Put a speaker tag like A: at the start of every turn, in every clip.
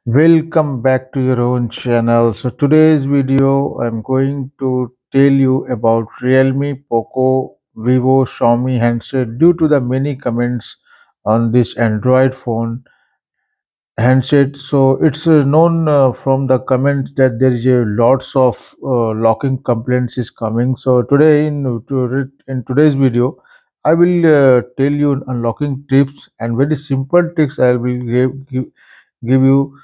A: Welcome back to your own channel. So today's video I'm going to tell you about Realme, Poco, Vivo, Xiaomi handset due to the many comments on this Android phone handset. So it's known from the comments that there is a lots of locking complaints is coming. So today in today's video I will tell you unlocking tips and very simple tricks I will give you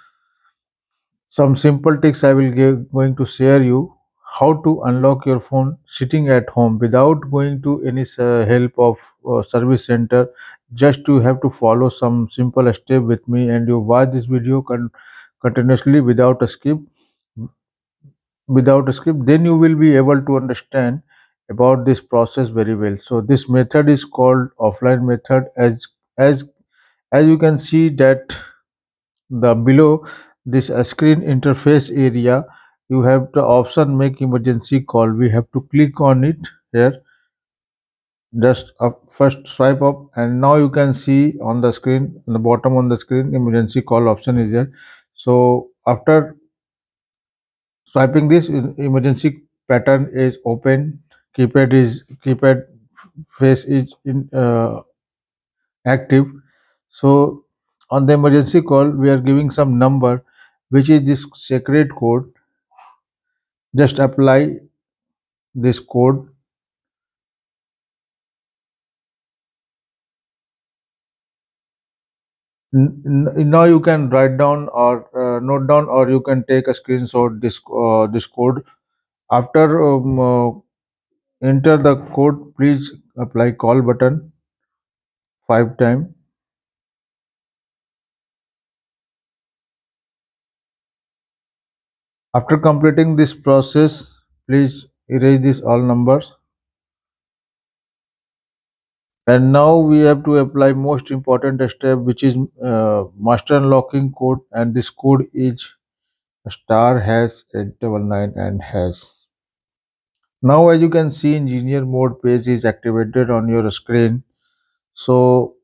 A: some simple tricks I will going to share you how to unlock your phone sitting at home without going to any help of service center. Just you have to follow some simple step with me and you watch this video continuously without a skip, then you will be able to understand about this process very well. So this method is called offline method. As you can see that the below this screen interface area, you have the option make emergency call. We have to click on it here. Just up, first swipe up and now you can see on the screen, on the bottom on the screen, emergency call option is there. So after swiping this, emergency pattern is open. Keypad face is in active. So on the emergency call we are giving some number, which is this secret code. Just apply this code. Now you can write down or note down, or you can take a screenshot this code. After enter the code, please apply call button 5 times. After completing this process, please erase this all numbers. And now we have to apply most important step, which is master unlocking code, and this code is star hash 899 and hash. Now as you can see, engineer mode page is activated on your screen. So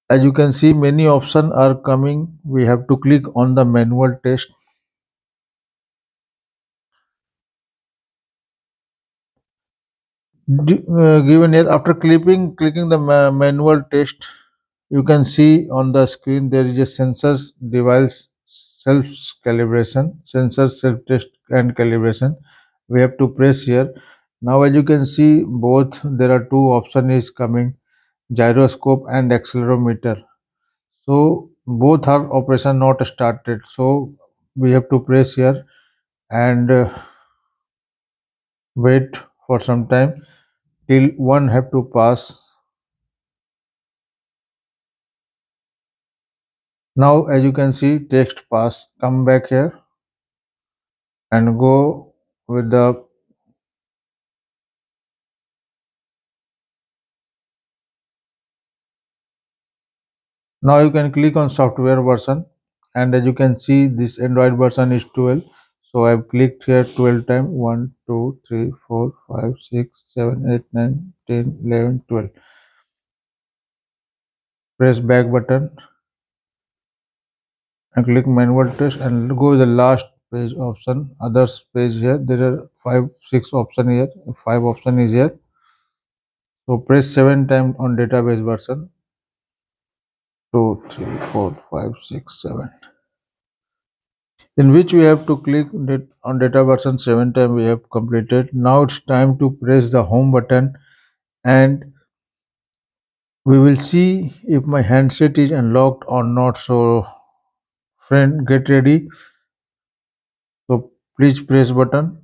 A: as you can see, many options are coming. We have to click on the manual test. Given here, after clicking the manual test, you can see on the screen there is a sensor device self calibration, sensor self test and calibration. We have to press here. Now as you can see, both there are two option is coming, gyroscope and accelerometer. So both are operation not started. So we have to press here and wait for some time till one have to pass. Now as you can see, text pass. Come back here and go with the now you can click on software version, and as you can see this Android version is 12. So I've clicked here 12 times, 1 2 3 4 5 6 7 8 9 10 11 12. Press back button and click manual test and go to the last page option, others page. Here there are 5 6 option here, 5 option is here. So press 7 times on database version, 2 3 4 5 6 7, in which we have to click on data version 7 times. We have completed. Now it's time to press the home button and we will see if my handset is unlocked or not. So friend, get ready. So please press button.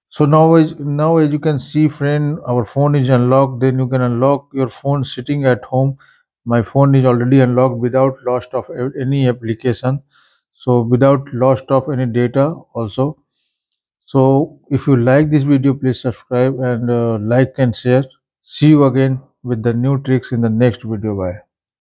A: So now as you can see, friend, our phone is unlocked. Then you can unlock your phone sitting at home. My phone is already unlocked without loss of any application, so without loss of any data also. So if you like this video, please subscribe and like and share. See you again with the new tricks in the next video. Bye.